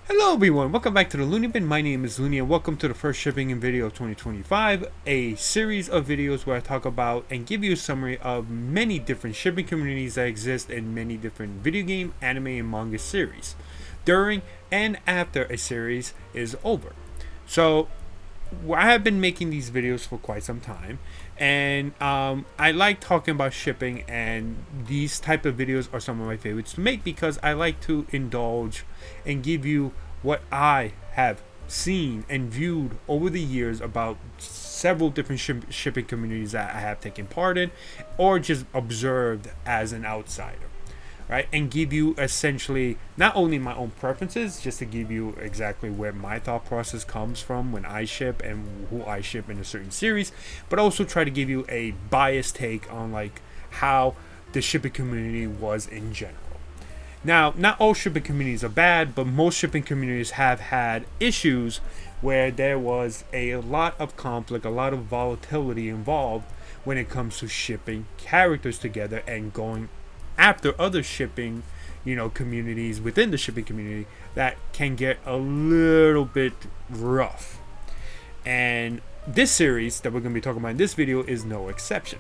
Hello everyone, welcome back to the Looney Bin. My name is Looney and welcome to the first shipping in video of 2025, a series of videos where I talk about and give you a summary of many different shipping communities that exist in many different video game, anime, and manga series, during and after a series is over. So I have been making these videos for quite some time, and I like talking about shipping, and these type of videos are some of my favorites to make because I like to indulge and give you what I have seen and viewed over the years about several different shipping communities that I have taken part in or just observed as an outsider, right? And give you essentially not only my own preferences, just to give you exactly where my thought process comes from when I ship and who I ship in a certain series, but also try to give you a biased take on like how the shipping community was in general. Now, not all shipping communities are bad, but most shipping communities have had issues where there was a lot of conflict, a lot of volatility involved when it comes to shipping characters together and going after other shipping, communities within the shipping community that can get a little bit rough. And this series that we're going to be talking about in this video is no exception,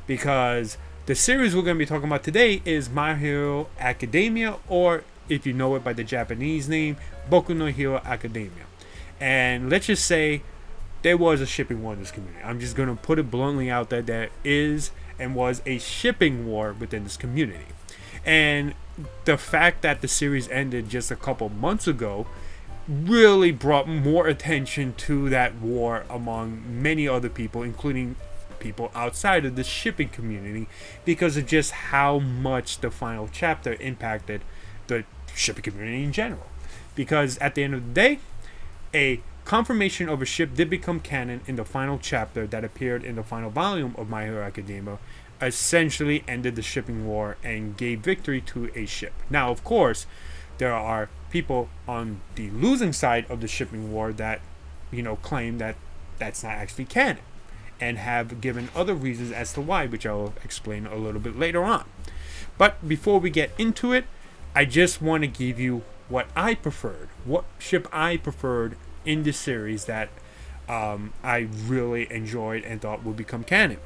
because the series we're going to be talking about today is My Hero Academia, or if you know it by the Japanese name, Boku no Hero Academia. And let's just say there was a shipping war in this community. I'm just going to put it bluntly out there. There is and was a shipping war within this community. And the fact that the series ended just a couple months ago really brought more attention to that war among many other people, including people outside of the shipping community, because of just how much the final chapter impacted the shipping community in general. Because at the end of the day, a confirmation of a ship did become canon in the final chapter that appeared in the final volume of My Hero Academia, essentially ended the shipping war and gave victory to a ship. Now, of course, there are people on the losing side of the shipping war that, claim that that's not actually canon, and have given other reasons as to why, which I'll explain a little bit later on. But before we get into it, I just want to give you what I preferred, what ship I preferred in this series that I really enjoyed and thought would become canon.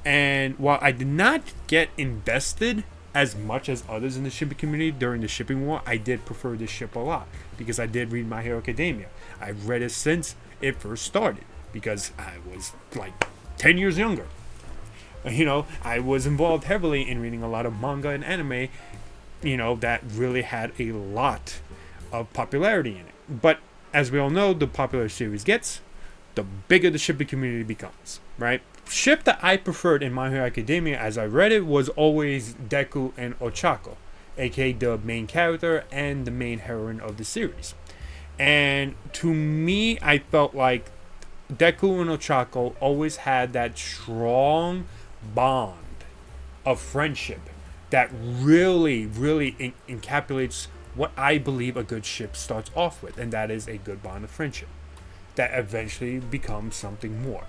And while I did not get invested as much as others in the shipping community during the shipping war, I did prefer this ship a lot because I did read My Hero Academia. I've read it since it first started because I was like 10 years younger. I was involved heavily in reading a lot of manga and anime, that really had a lot of popularity in it. But as we all know, the popular series gets, the bigger the shipping community becomes, right? Ship that I preferred in My Hero Academia as I read it was always Deku and Ochako, aka the main character and the main heroine of the series. And to me, I felt like Deku and Ochako always had that strong bond of friendship that really encapsulates what I believe a good ship starts off with, and that is a good bond of friendship that eventually becomes something more.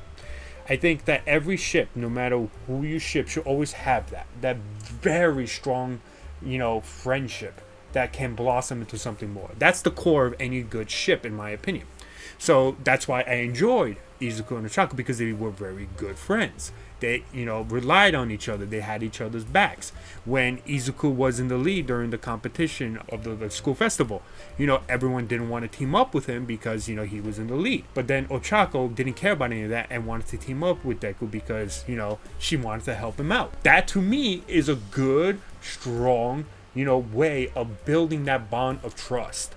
I think that every ship, no matter who you ship, should always have that very strong, friendship that can blossom into something more. That's the core of any good ship, in my opinion. So that's why I enjoyed Izuku and Ochako, because they were very good friends. They, relied on each other. They had each other's backs. When Izuku was in the lead during the competition of the school festival, everyone didn't want to team up with him because, he was in the lead. But then Ochako didn't care about any of that and wanted to team up with Deku because, she wanted to help him out. That, to me, is a good, strong, way of building that bond of trust,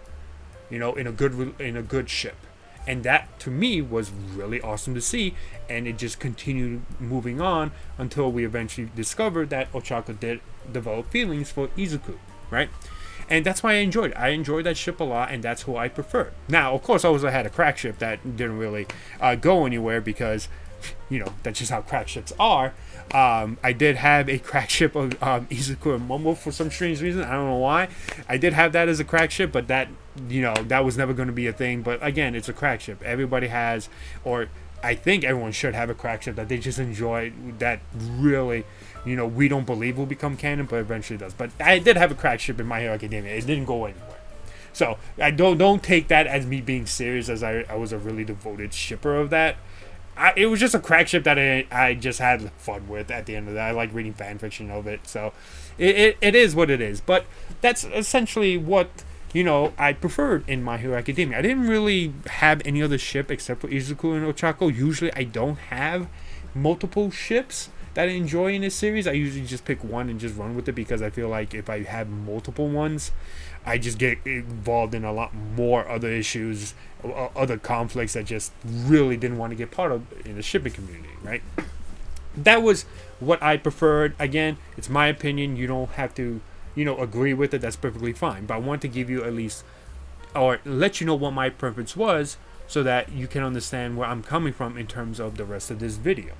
in a good ship. And that, to me, was really awesome to see. And it just continued moving on until we eventually discovered that Ochako did develop feelings for Izuku, right? And that's why I enjoyed it. I enjoyed that ship a lot, and that's who I preferred. Now, of course, I also had a crack ship that didn't really go anywhere because, that's just how crack ships are. I did have a crack ship of Izuku and Momo for some strange reason. I don't know why. I did have that as a crack ship, but that, that was never going to be a thing. But again, it's a crack ship. Everybody has, or I think everyone should have a crack ship that they just enjoy, that really, we don't believe will become canon, but eventually does. But I did have a crack ship in My Hero Academia. It didn't go anywhere. So I don't take that as me being serious, as I was a really devoted shipper of that. It was just a crack ship that I just had fun with at the end of that. I like reading fan fiction of it, so it is what it is. But that's essentially what, I preferred in My Hero Academia. I didn't really have any other ship except for Izuku and Ochako. Usually I don't have multiple ships that I enjoy in this series. I usually just pick one and just run with it, because I feel like if I have multiple ones, I just get involved in a lot more other issues, other conflicts that just really didn't want to get part of in the shipping community, right? That was what I preferred. Again, it's my opinion. You don't have to, agree with it. That's perfectly fine. But I want to give you at least, or let you know what my preference was, so that you can understand where I'm coming from in terms of the rest of this video.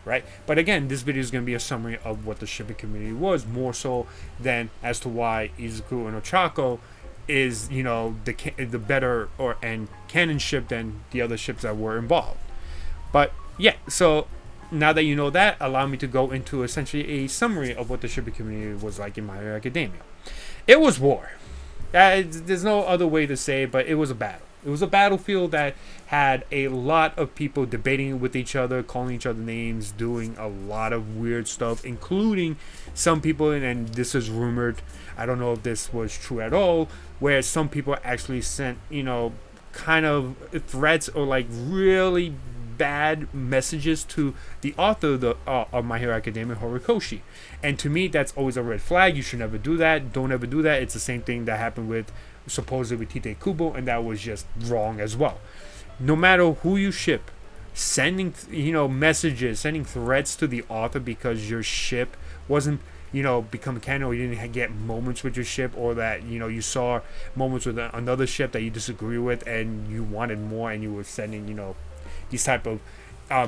Right? But again, this video is going to be a summary of what the shipping community was, more so than as to why Izuku and Ochako is, the better and canon ship than the other ships that were involved. But yeah, so now that you know that, allow me to go into essentially a summary of what the shipping community was like in My Hero Academia. It was war. There's no other way to say it, but it was a battle. It was a battlefield that had a lot of people debating with each other, calling each other names, doing a lot of weird stuff, including some people, and this is rumored, I don't know if this was true at all, where some people actually sent, kind of threats or like really bad messages to the author of My Hero Academia, Horikoshi. And to me, that's always a red flag. You should never do that. Don't ever do that. It's the same thing that happened with supposedly with Tite Kubo, and that was just wrong as well. No matter who you ship, sending messages, sending threats to the author because your ship wasn't become canon, or you didn't get moments with your ship, or that you saw moments with another ship that you disagree with and you wanted more, and you were sending these type of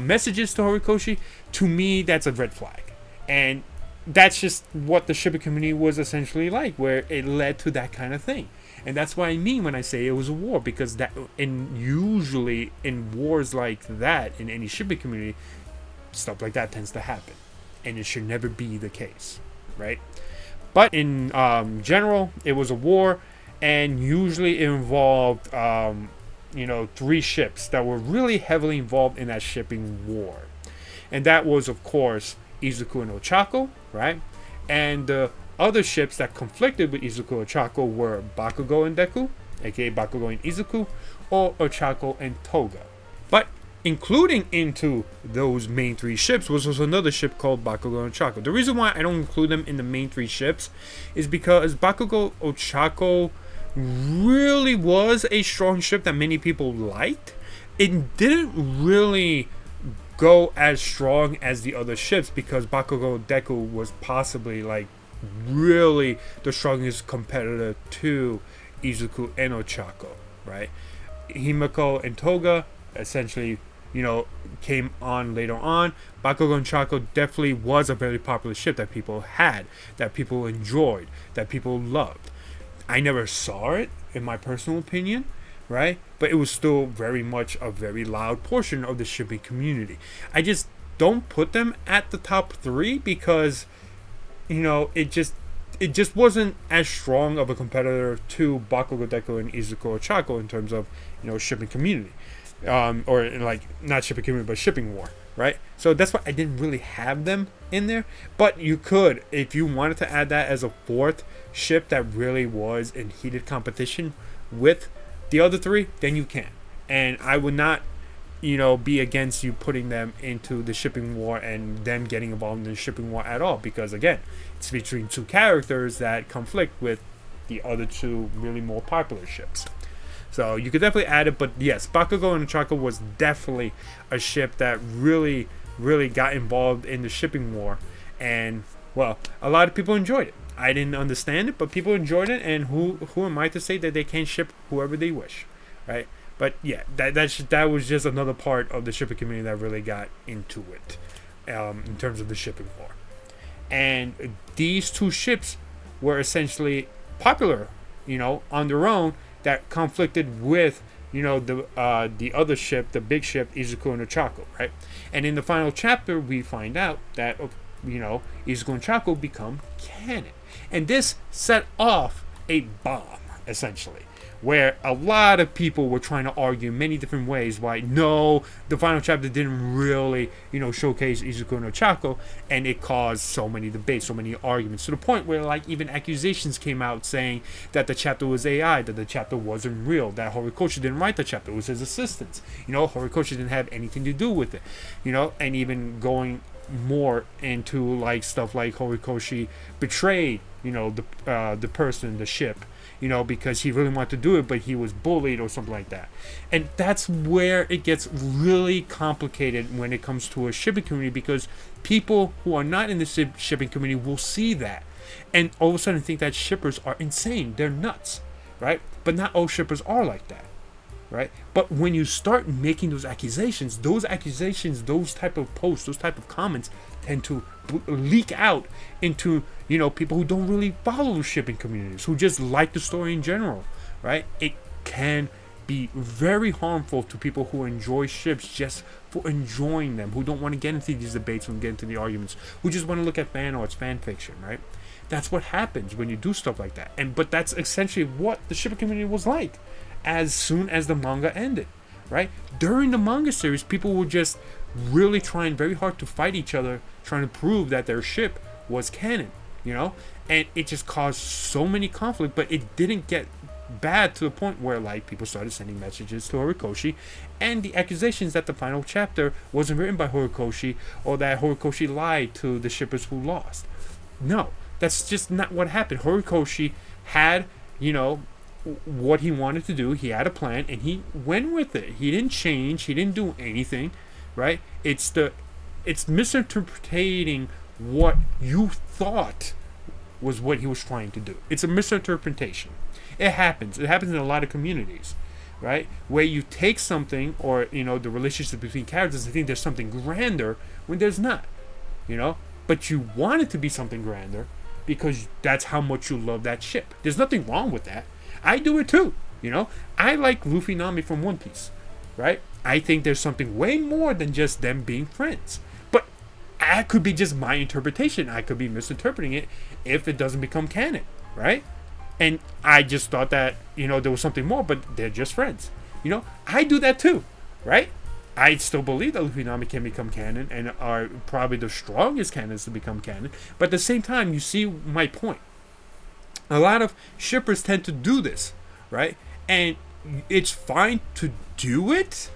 messages to Horikoshi. To me, that's a red flag, and that's just what the shipping community was essentially like, where it led to that kind of thing. And that's what I mean when I say it was a war, because usually in wars like that, in any shipping community, stuff like that tends to happen, and it should never be the case, right? But in general, it was a war, and usually it involved 3 ships that were really heavily involved in that shipping war, and that was, of course, Izuku and Ochako, right? And the other ships that conflicted with Izuku and Ochako were Bakugo and Deku, aka Bakugo and Izuku, or Ochako and Toga. But including into those main 3 ships was another ship called Bakugo and Ochako. The reason why I don't include them in the main 3 ships is because Bakugo Ochako really was a strong ship that many people liked. It didn't really go as strong as the other ships, because Bakugo Deku was possibly like really the strongest competitor to Izuku and Ochako, right? Himiko and Toga essentially, came on later on. Bakugo and Ochako definitely was a very popular ship that people had, that people enjoyed, that people loved. I never saw it, in my personal opinion, right? But it was still very much a very loud portion of the shipping community. I just don't put them at the top 3 because it just wasn't as strong of a competitor to Bakugo Deku and Izuku Ochako in terms of, shipping community. Or like, not shipping community, but shipping war, right? So that's why I didn't really have them in there. But you could, if you wanted to add that as a 4th ship that really was in heated competition with the other 3, then you can. And I would not be against you putting them into the shipping war and them getting involved in the shipping war at all, because again, it's between 2 characters that conflict with the other 2 really more popular ships. So you could definitely add it, but yes, Bakugo and Ochako was definitely a ship that really got involved in the shipping war, and well, a lot of people enjoyed it. I didn't understand it, but people enjoyed it, and who am I to say that they can't ship whoever they wish, right? But yeah, that was just another part of the shipping community that really got into it, in terms of the shipping war. And these 2 ships were essentially popular, on their own, that conflicted with, the other ship, the big ship, Izuku and Ochako, right? And in the final chapter, we find out that, Izuku and Ochako become canon. And this set off a bomb, essentially, where a lot of people were trying to argue many different ways why no, the final chapter didn't really, showcase Izuku no Chako, and it caused so many debates, so many arguments, to the point where like even accusations came out saying that the chapter was AI, that the chapter wasn't real, that Horikoshi didn't write the chapter, it was his assistants. Horikoshi didn't have anything to do with it, and even going more into like stuff like Horikoshi betrayed, the person, the ship, because he really wanted to do it, but he was bullied or something like that. And that's where it gets really complicated when it comes to a shipping community, because people who are not in the shipping community will see that and all of a sudden think that shippers are insane, they're nuts, right? But not all shippers are like that, right? But when you start making those accusations, those type of posts, those type of comments tend to leak out into people who don't really follow shipping communities, who just like the story in general, right? It can be very harmful to people who enjoy ships just for enjoying them, who don't want to get into these debates, who get into the arguments, who just want to look at fan arts, fan fiction, right? That's what happens when you do stuff like that. But that's essentially what the shipping community was like as soon as the manga ended, right? During the manga series, people were just really trying very hard to fight each other, trying to prove that their ship was canon, and it just caused so many conflict. But it didn't get bad to the point where like people started sending messages to Horikoshi, and the accusations that the final chapter wasn't written by Horikoshi, or that Horikoshi lied to the shippers who lost. No, that's just not what happened. Horikoshi had, what he wanted to do. He had a plan and he went with it. He didn't change, he didn't do anything, right? It's misinterpreting what you thought was what he was trying to do. It's a misinterpretation. It happens in a lot of communities, right? Where you take something, or the relationship between characters, and think there's something grander when there's not, but you want it to be something grander because that's how much you love that ship. There's nothing wrong with that. I do it too, I like Luffy Nami from One Piece, right? I think there's something way more than just them being friends. But that could be just my interpretation. I could be misinterpreting it if it doesn't become canon, right? And I just thought that, there was something more, but they're just friends. I do that too, right? I still believe that Luffy and Nami can become canon and are probably the strongest canons to become canon. But at the same time, you see my point. A lot of shippers tend to do this, right? And it's fine to do it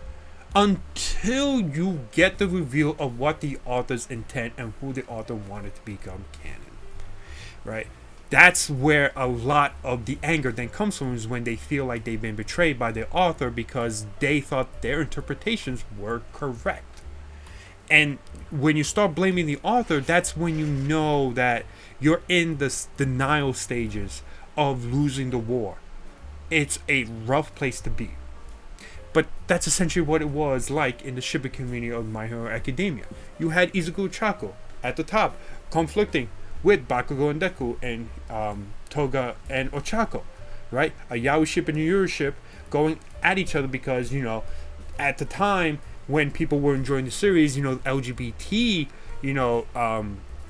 until you get the reveal of what the author's intent and who the author wanted to become canon, right? That's where a lot of the anger then comes from, is when they feel like they've been betrayed by the author because they thought their interpretations were correct. And when you start blaming the author, that's when you know that you're in the denial stages of losing the war. It's a rough place to be. But that's essentially what it was like in the shipping community of My Hero Academia. You had Izuku Chako at the top, conflicting with Bakugo and Deku and Toga and Ochako, right? A yaoi ship and a yuri ship going at each other because, at the time when people were enjoying the series, LGBT,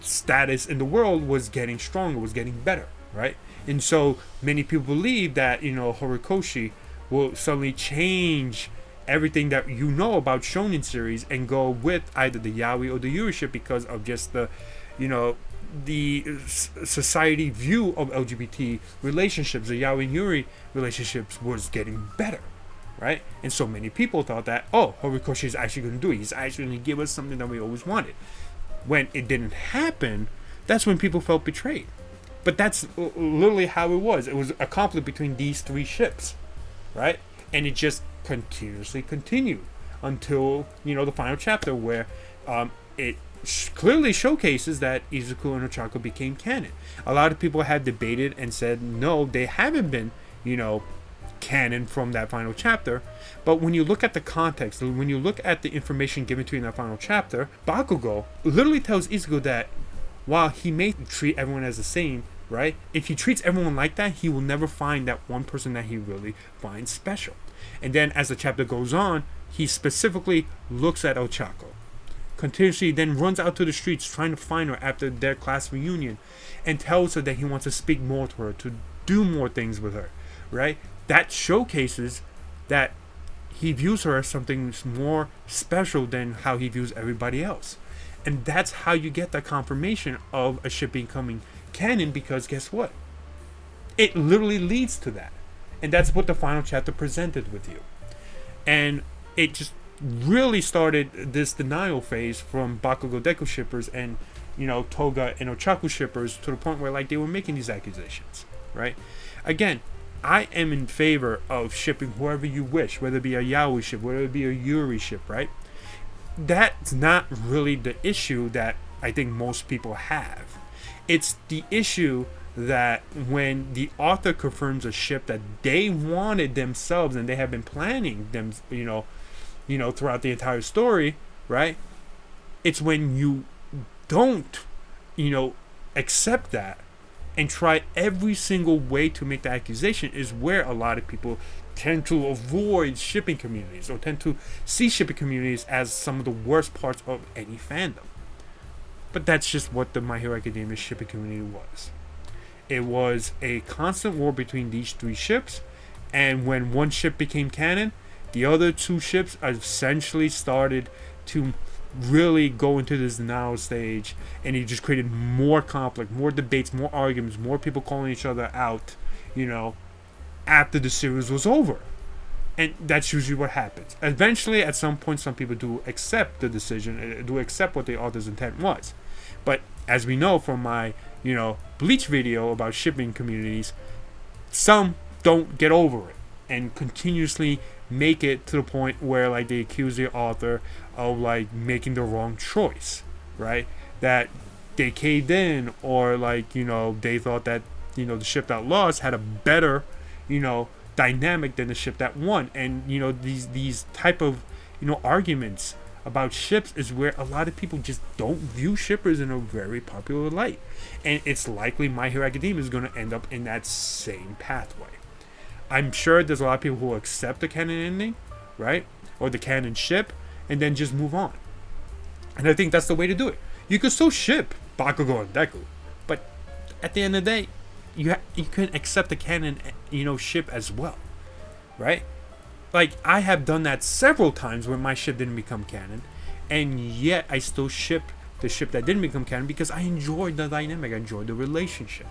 status in the world was getting stronger, was getting better, right? And so many people believe that, Horikoshi will suddenly change everything that about shonen series and go with either the yaoi or the yuri ship because of just the, the society view of LGBT relationships. The yaoi and yuri relationships was getting better, right? And so many people thought that, Horikoshi is actually going to do it. He's actually going to give us something that we always wanted. When it didn't happen, that's when people felt betrayed. But that's literally how it was. It was a conflict between these three ships, right? And it just continuously continued until, the final chapter where it clearly showcases that Izuku and Ochako became canon. A lot of people have debated and said, no, they haven't been, canon from that final chapter. But when you look at the context, when you look at the information given to you in that final chapter, Bakugo literally tells Izuku that while he may treat everyone as the same, right? If he treats everyone like that, he will never find that one person that he really finds special. And then as the chapter goes on, he specifically looks at Ochako, continuously then runs out to the streets trying to find her after their class reunion, and tells her that he wants to speak more to her, to do more things with her, right? that showcases that he views her as something more special than how he views everybody else. And that's how you get that confirmation of a ship becoming canon, because guess what? It literally leads to that. And that's what the final chapter presented with you. And it just really started this denial phase from Bakugo Deku shippers and, you know, Toga and Ochaku shippers, to the point where, like, they were making these accusations, right? Again, I am in favor of shipping whoever you wish, whether it be a yaoi ship, whether it be a yuri ship, right? That's not really the issue that I think most people have. It's the issue that when the author confirms a ship that they wanted themselves and they have been planning them, you know, throughout the entire story, right? It's when you don't, you know, accept that and try every single way to make the accusation is where a lot of people tend to avoid shipping communities, or tend to see shipping communities as some of the worst parts of any fandom. But that's just what the My Hero Academia shipping community was. It was a constant war between these three ships, and when one ship became canon, the other two ships essentially started to really go into this denial stage, and it just created more conflict, more debates, more arguments, more people calling each other out, you know, after the series was over. And that's usually what happens. Eventually, at some point, some people do accept the decision, do accept what the author's intent was. But as we know from my, you know, Bleach video about shipping communities, some don't get over it and continuously make it to the point where, like, they accuse the author of, like, making the wrong choice, right? That they caved in, or, like, you know, they thought that, you know, the ship that lost had a better, you know, dynamic than the ship that won. And, you know, these type of, you know, arguments about ships is where a lot of people just don't view shippers in a very popular light. And it's likely My Hero Academia is going to end up in that same pathway. I'm sure there's a lot of people who will accept the canon ending, right? Or the canon ship, and then just move on. And I think that's the way to do it. You could still ship Bakugo and Deku, but at the end of the day, you can accept the canon, you know, ship as well, right? Like, I have done that several times when my ship didn't become canon, and yet I still ship the ship that didn't become canon because I enjoyed the dynamic, I enjoyed the relationship,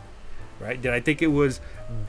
right? Did I think it was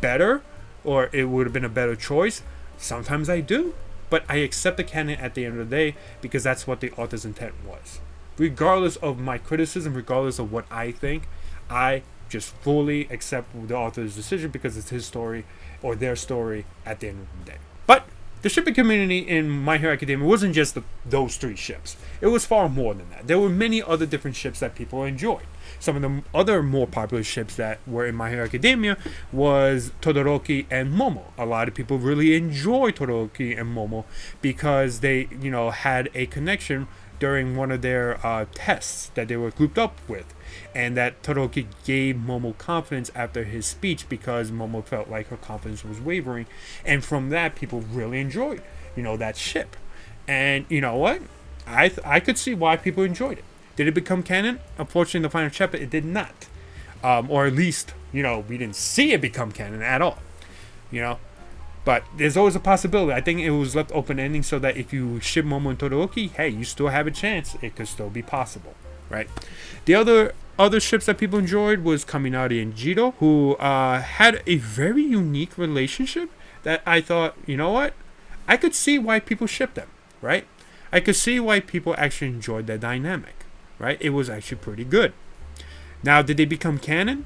better, or it would have been a better choice? Sometimes I do, but I accept the canon at the end of the day because that's what the author's intent was. Regardless of my criticism, regardless of what I think, I just fully accept the author's decision because it's his story, or their story, at the end of the day. But the shipping community in My Hero Academia wasn't just those three ships. It was far more than that. There were many other different ships that people enjoyed. Some of the other more popular ships that were in My Hero Academia was Todoroki and Momo. A lot of people really enjoy Todoroki and Momo because they, you know, had a connection during one of their tests that they were grouped up with, and that Todoroki gave Momo confidence after his speech because Momo felt like her confidence was wavering, and from that, people really enjoyed, you know, that ship. And you know what? I could see why people enjoyed it. Did it become canon? Unfortunately, in the final chapter, it did not. Or at least, you know, we didn't see it become canon at all. You know? But there's always a possibility. I think it was left open-ending so that if you ship Momo and Todoroki, hey, you still have a chance. It could still be possible, right? The other ships that people enjoyed was Kaminari and Jto, who had a very unique relationship that I thought, you know what? I could see why people ship them, right? I could see why people actually enjoyed that dynamic, right? It was actually pretty good. Now, did they become canon?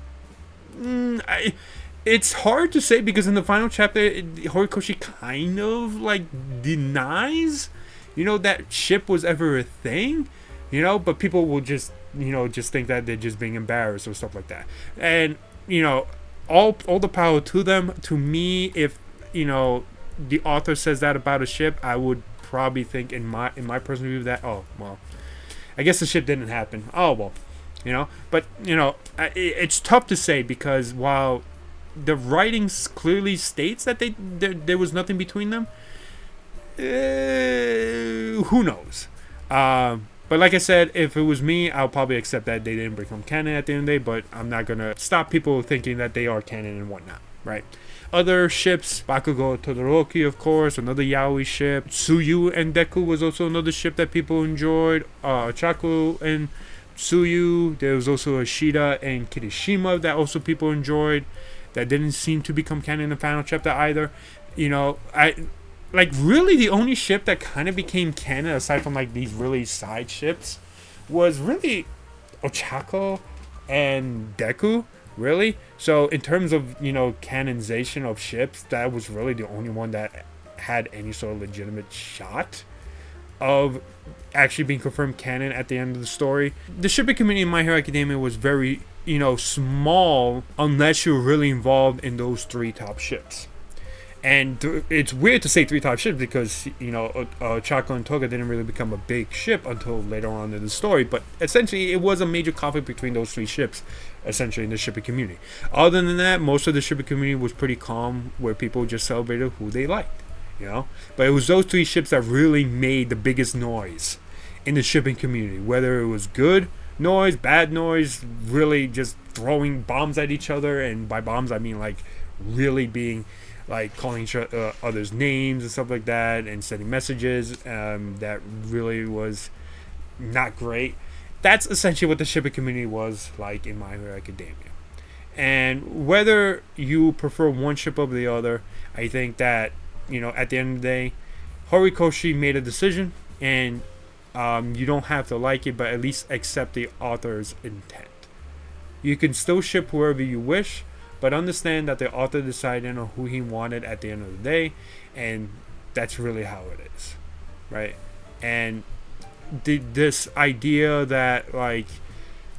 It's hard to say because in the final chapter, Horikoshi kind of like denies, you know, that ship was ever a thing, you know, but people will just, you know, just think that they're just being embarrassed or stuff like that. And, you know, all the power to them. To me, if, you know, the author says that about a ship, I would probably think in my personal view that, oh, well, I guess the ship didn't happen. Oh, well, you know, but, you know, it's tough to say because while the writings clearly states that there was nothing between them, who knows? But like I said, if it was me, I'll probably accept that they didn't become canon at the end of the day, but I'm not going to stop people thinking that they are canon and whatnot, right? Other ships, Bakugo Todoroki, of course, another yaoi ship. Tsuyu and Deku was also another ship that people enjoyed. Chaku and Tsuyu. There was also Ashita and Kirishima that also people enjoyed. That didn't seem to become canon in the final chapter either. You know, really the only ship that kind of became canon aside from like these really side ships was really Ochako and Deku, really. So in terms of, you know, canonization of ships, that was really the only one that had any sort of legitimate shot of actually being confirmed canon at the end of the story. The shipping community in My Hero Academia was very, you know, small unless you're really involved in those 3 top ships. And it's weird to say 3 top ships because, you know, Chaco and Toga didn't really become a big ship until later on in the story. But essentially, it was a major conflict between those 3 ships, essentially, in the shipping community. Other than that, most of the shipping community was pretty calm, where people just celebrated who they liked, you know. But it was those 3 ships that really made the biggest noise in the shipping community, whether it was good noise, bad noise, really just throwing bombs at each other. And by bombs, I mean like really being like calling each other's names and stuff like that, and sending messages that really was not great. That's essentially what the shipping community was like in My Hero Academia. And whether you prefer one ship over the other, I think that, you know, at the end of the day, Horikoshi made a decision, and you don't have to like it, but at least accept the author's intent. You can still ship whoever you wish, but understand that the author decided on who he wanted at the end of the day, and that's really how it is, right? And this idea that, like,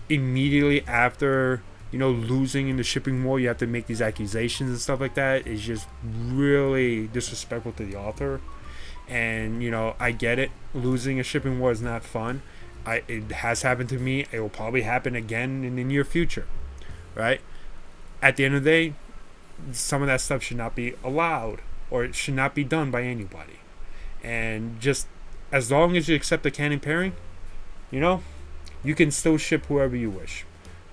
immediately after, you know, losing in the shipping war, you have to make these accusations and stuff like that is just really disrespectful to the author. And, you know, I get it. Losing a shipping war is not fun. It has happened to me. It will probably happen again in the near future, right? At the end of the day, some of that stuff should not be allowed, or it should not be done by anybody. And just as long as you accept the canon pairing, you know, you can still ship whoever you wish,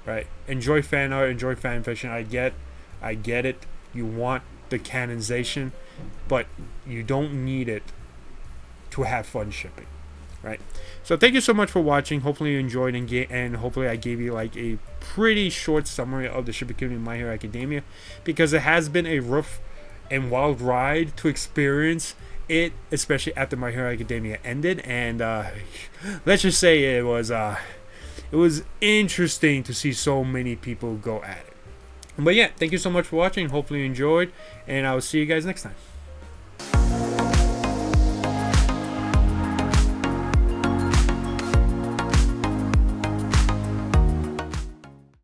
right? Enjoy fan art, enjoy fan fiction. I get it. You want the canonization, but you don't need it to have fun shipping, right? So thank you so much for watching. Hopefully you enjoyed, and hopefully I gave you like a pretty short summary of the shipping community in My Hero Academia, because it has been a rough and wild ride to experience it, especially after My Hero Academia ended. And let's just say it was interesting to see so many people go at it. But yeah, thank you so much for watching. Hopefully you enjoyed, and I will see you guys next time.